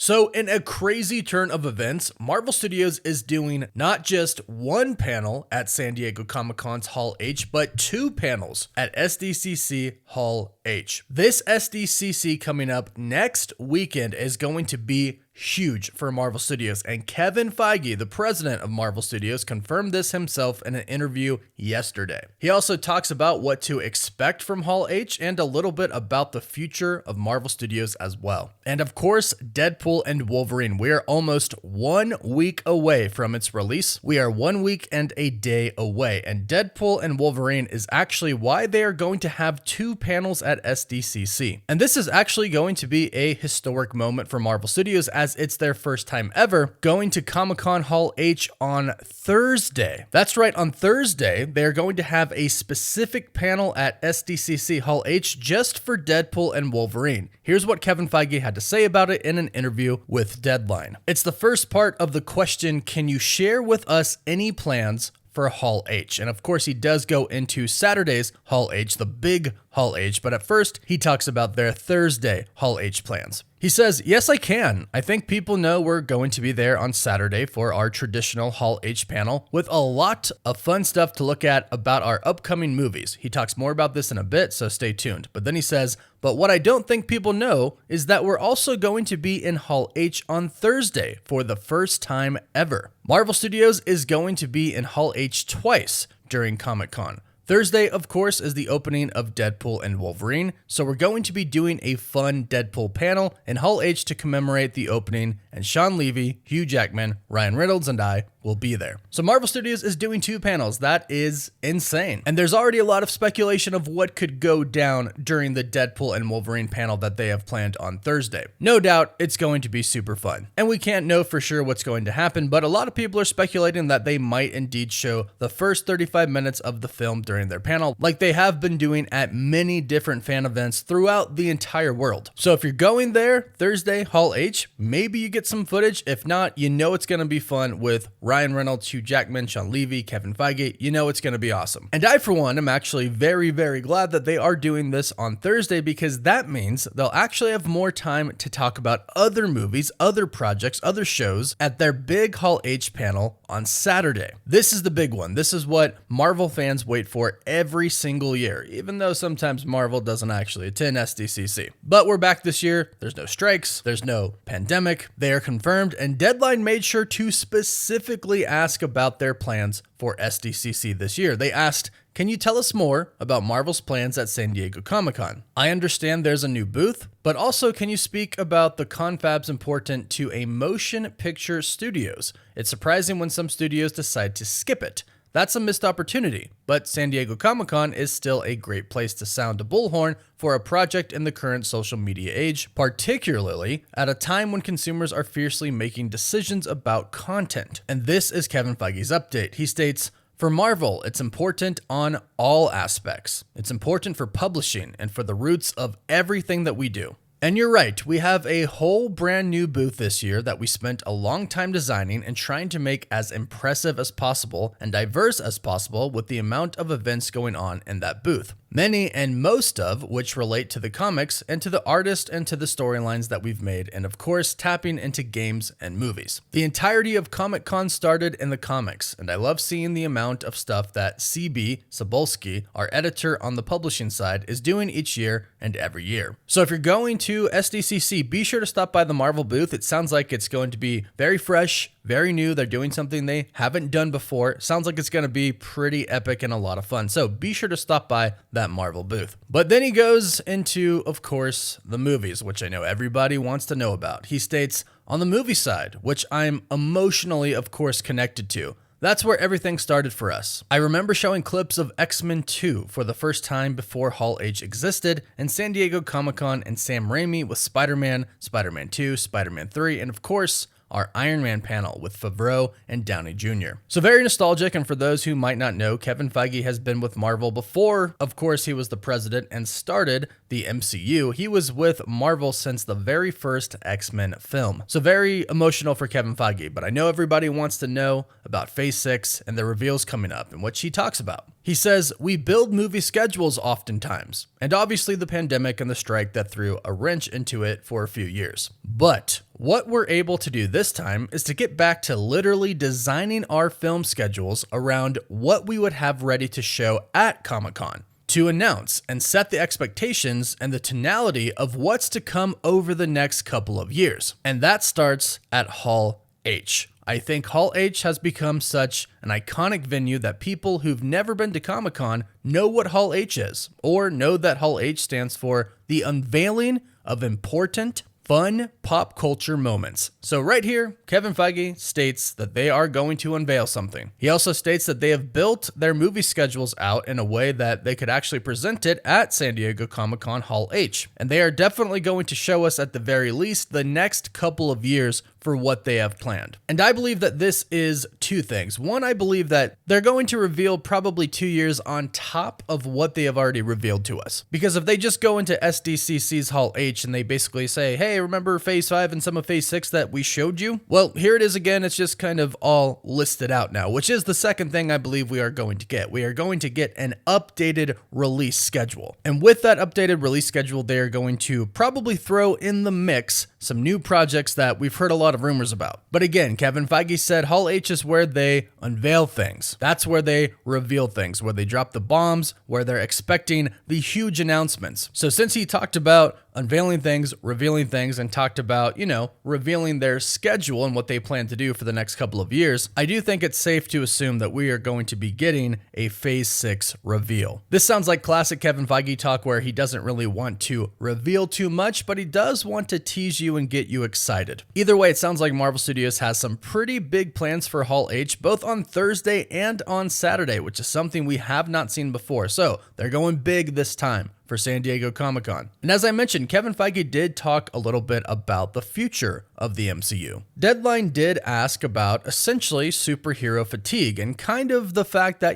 So, in a crazy turn of events, Marvel Studios is doing not just one panel at San Diego Comic-Con's Hall H, but two panels at SDCC Hall H. This SDCC coming up next weekend is going to be huge for Marvel Studios, and Kevin Feige, the president of Marvel Studios, confirmed this himself in an interview yesterday. He also talks about what to expect from Hall H and a little bit about the future of Marvel Studios as well. And of course, Deadpool and Wolverine. We are almost 1 week away from its release. We are 1 week and a day away, and Deadpool and Wolverine is actually why they are going to have two panels at SDCC. And this is actually going to be a historic moment for Marvel Studios, as it's their first time ever going to Comic-Con Hall H on Thursday. That's right, on Thursday, they're going to have a specific panel at SDCC Hall H just for Deadpool and Wolverine. Here's what Kevin Feige had to say about it in an interview with Deadline. It's the first part of the question, can you share with us any plans for Hall H? And of course, he does go into Saturday's Hall H, the big Hall H, but at first, he talks about their Thursday Hall H plans. He says, yes, I can. I think people know we're going to be there on Saturday for our traditional Hall H panel with a lot of fun stuff to look at about our upcoming movies. He talks more about this in a bit, so stay tuned. But then he says, but what I don't think people know is that we're also going to be in Hall H on Thursday for the first time ever. Marvel Studios is going to be in Hall H twice during Comic-Con. Thursday, of course, is the opening of Deadpool and Wolverine, so we're going to be doing a fun Deadpool panel in Hall H to commemorate the opening, and Sean Levy, Hugh Jackman, Ryan Reynolds, and I will be there. So Marvel Studios is doing two panels. That is insane. And there's already a lot of speculation of what could go down during the Deadpool and Wolverine panel that they have planned on Thursday. No doubt it's going to be super fun. And we can't know for sure what's going to happen, but a lot of people are speculating that they might indeed show the first 35 minutes of the film during their panel, like they have been doing at many different fan events throughout the entire world. So if you're going there Thursday, Hall H, maybe you get some footage. If not, you know it's going to be fun with Ryan Reynolds, Hugh Jackman, Sean Levy, Kevin Feige. You know it's going to be awesome. And I, for one, am actually very, very glad that they are doing this on Thursday, because that means they'll actually have more time to talk about other movies, other projects, other shows at their big Hall H panel on Saturday. This is the big one. This is what Marvel fans wait for every single year, even though sometimes Marvel doesn't actually attend SDCC. But we're back this year. There's no strikes. There's no pandemic. They are confirmed, and Deadline made sure to specifically ask about their plans for SDCC this year. They asked, can you tell us more about Marvel's plans at San Diego Comic-Con? I understand there's a new booth, but also can you speak about the confabs important to a motion picture studios? It's surprising when some studios decide to skip it. That's a missed opportunity, but San Diego Comic-Con is still a great place to sound a bullhorn for a project in the current social media age, particularly at a time when consumers are fiercely making decisions about content. And this is Kevin Feige's update. He states, for Marvel, it's important on all aspects. It's important for publishing and for the roots of everything that we do. And you're right, we have a whole brand new booth this year that we spent a long time designing and trying to make as impressive as possible and diverse as possible with the amount of events going on in that booth. Many and most of which relate to the comics and to the artists and to the storylines that we've made, and of course tapping into games and movies. The entirety of Comic-Con started in the comics, and I love seeing the amount of stuff that CB Cebulski, our editor on the publishing side, is doing each year and every year. So if you're going to SDCC, be sure to stop by the Marvel booth. It sounds like it's going to be very fresh, very new. They're doing something they haven't done before. Sounds like it's going to be pretty epic and a lot of fun. So be sure to stop by that Marvel booth. But then he goes into, of course, the movies, which I know everybody wants to know about. He states, on the movie side, which I'm emotionally, of course, connected to, that's where everything started for us. I remember showing clips of X-Men 2 for the first time before Hall H existed, and San Diego Comic-Con and Sam Raimi with Spider-Man, Spider-Man 2, Spider-Man 3, and of course, our Iron Man panel with Favreau and Downey Jr. So very nostalgic, and for those who might not know, Kevin Feige has been with Marvel before, of course, he was the president and started the MCU. He was with Marvel since the very first X-Men film. So very emotional for Kevin Feige, but I know everybody wants to know about Phase 6 and the reveals coming up and what she talks about. He says, "We build movie schedules oftentimes, and obviously the pandemic and the strike that threw a wrench into it for a few years. But what we're able to do this time is to get back to literally designing our film schedules around what we would have ready to show at Comic-Con, to announce and set the expectations and the tonality of what's to come over the next couple of years. And that starts at Hall H. I think Hall H has become such an iconic venue that people who've never been to Comic-Con know what Hall H is, or know that Hall H stands for the unveiling of important, fun pop culture moments. So right here, Kevin Feige states that they are going to unveil something. He also states that they have built their movie schedules out in a way that they could actually present it at San Diego Comic-Con Hall H. And they are definitely going to show us at the very least the next couple of years for what they have planned. And I believe that this is two things. One, I believe that they're going to reveal probably 2 years on top of what they have already revealed to us. Because if they just go into SDCC's Hall H and they basically say, hey, remember Phase 5 and some of Phase 6 that we showed you? Well, here it is again. It's just kind of all listed out now, which is the second thing I believe we are going to get. We are going to get an updated release schedule. And with that updated release schedule, they are going to probably throw in the mix some new projects that we've heard a lot of rumors about. But again, Kevin Feige said Hall H is where they unveil things. That's where they reveal things, where they drop the bombs, where they're expecting the huge announcements. So since he talked about unveiling things, revealing things, and talked about, revealing their schedule and what they plan to do for the next couple of years, I do think it's safe to assume that we are going to be getting a Phase 6 reveal. This sounds like classic Kevin Feige talk where he doesn't really want to reveal too much, but he does want to tease you and get you excited. Either way, it sounds like Marvel Studios has some pretty big plans for Hall H, both on Thursday and on Saturday, which is something we have not seen before. So they're going big this time for San Diego Comic-Con. And as I mentioned, Kevin Feige did talk a little bit about the future of the MCU. Deadline did ask about essentially superhero fatigue and kind of the fact that,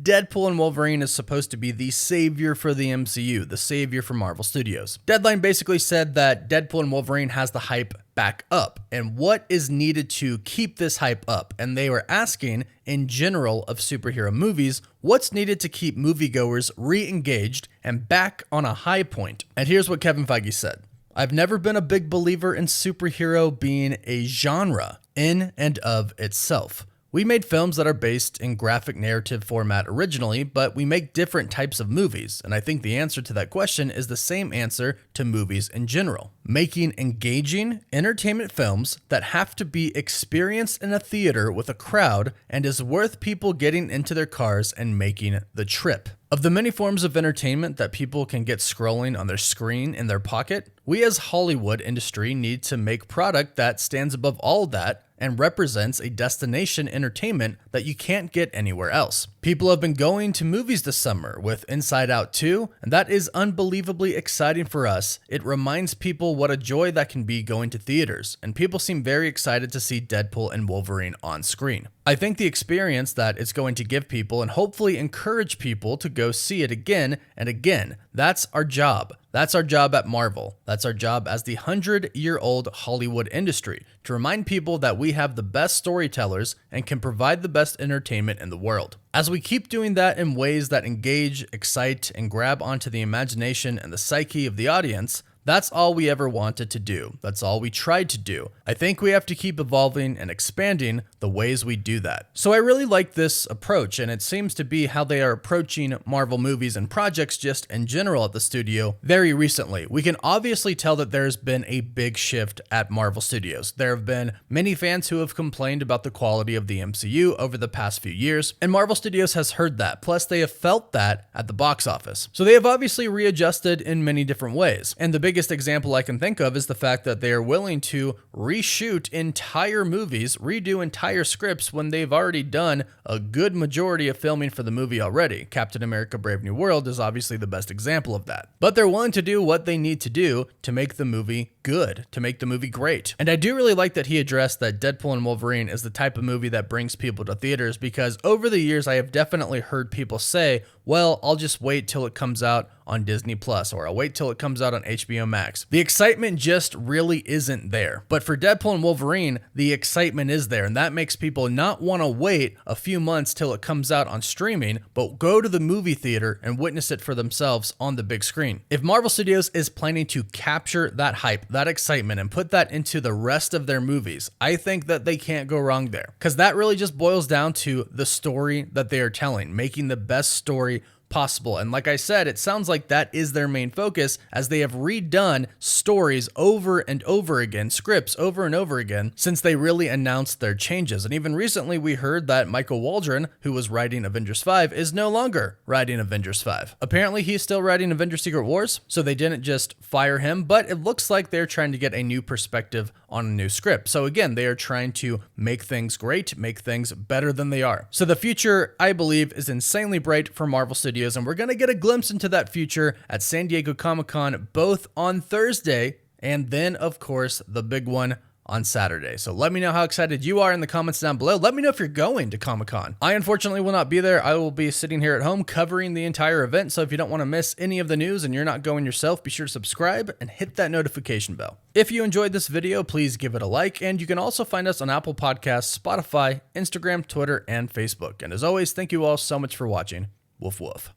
Deadpool and Wolverine is supposed to be the savior for the MCU, the savior for Marvel Studios. Deadline basically said that Deadpool and Wolverine has the hype back up and what is needed to keep this hype up. And they were asking in general of superhero movies, what's needed to keep moviegoers re-engaged and back on a high point. And here's what Kevin Feige said. I've never been a big believer in superhero being a genre in and of itself. We made films that are based in graphic narrative format originally, but we make different types of movies, and I think the answer to that question is the same answer to movies in general. Making engaging entertainment films that have to be experienced in a theater with a crowd and is worth people getting into their cars and making the trip. Of the many forms of entertainment that people can get scrolling on their screen in their pocket, we as Hollywood industry need to make product that stands above all that and represents a destination entertainment that you can't get anywhere else. People have been going to movies this summer with Inside Out 2, and that is unbelievably exciting for us. It reminds people what a joy that can be going to theaters, and people seem very excited to see Deadpool and Wolverine on screen. I think the experience that it's going to give people and hopefully encourage people to go see it again and again, that's our job. That's our job at Marvel. That's our job as the 100-year-old Hollywood industry, to remind people that we have the best storytellers and can provide the best entertainment in the world. As we keep doing that in ways that engage, excite, and grab onto the imagination and the psyche of the audience, that's all we ever wanted to do. That's all we tried to do. I think we have to keep evolving and expanding the ways we do that. So I really like this approach, and it seems to be how they are approaching Marvel movies and projects just in general at the studio very recently. We can obviously tell that there's been a big shift at Marvel Studios. There have been many fans who have complained about the quality of the MCU over the past few years, and Marvel Studios has heard that. Plus, they have felt that at the box office. So they have obviously readjusted in many different ways. And the biggest example I can think of is the fact that they are willing to reshoot entire movies, redo entire scripts when they've already done a good majority of filming for the movie already. Captain America: Brave New World is obviously the best example of that. But they're willing to do what they need to do to make the movie good, to make the movie great. And I do really like that he addressed that Deadpool and Wolverine is the type of movie that brings people to theaters, because over the years I have definitely heard people say, well, I'll just wait till it comes out on Disney Plus, or I'll wait till it comes out on HBO Max. The excitement just really isn't there. But for for Deadpool and Wolverine, the excitement is there, and that makes people not want to wait a few months till it comes out on streaming, but go to the movie theater and witness it for themselves on the big screen. If Marvel Studios is planning to capture that hype, that excitement, and put that into the rest of their movies, I think that they can't go wrong there, because that really just boils down to the story that they are telling, making the best story possible. And like I said, it sounds like that is their main focus, as they have redone stories over and over again, scripts over and over again, since they really announced their changes. And even recently we heard that Michael Waldron, who was writing Avengers 5, is no longer writing Avengers 5. Apparently he's still writing Avengers Secret Wars, so they didn't just fire him, but it looks like they're trying to get a new perspective on a new script. So again, they are trying to make things great, make things better than they are. So the future, I believe, is insanely bright for Marvel Studios, and we're going to get a glimpse into that future at San Diego Comic-Con, both on Thursday and then, of course, the big one on Saturday. So let me know how excited you are in the comments down below. Let me know if you're going to Comic-Con. I unfortunately will not be there. I will be sitting here at home covering the entire event. So if you don't want to miss any of the news and you're not going yourself, be sure to subscribe and hit that notification bell. If you enjoyed this video, please give it a like, and you can also find us on Apple Podcasts, Spotify, Instagram, Twitter, and Facebook. And as always, thank you all so much for watching. Woof woof.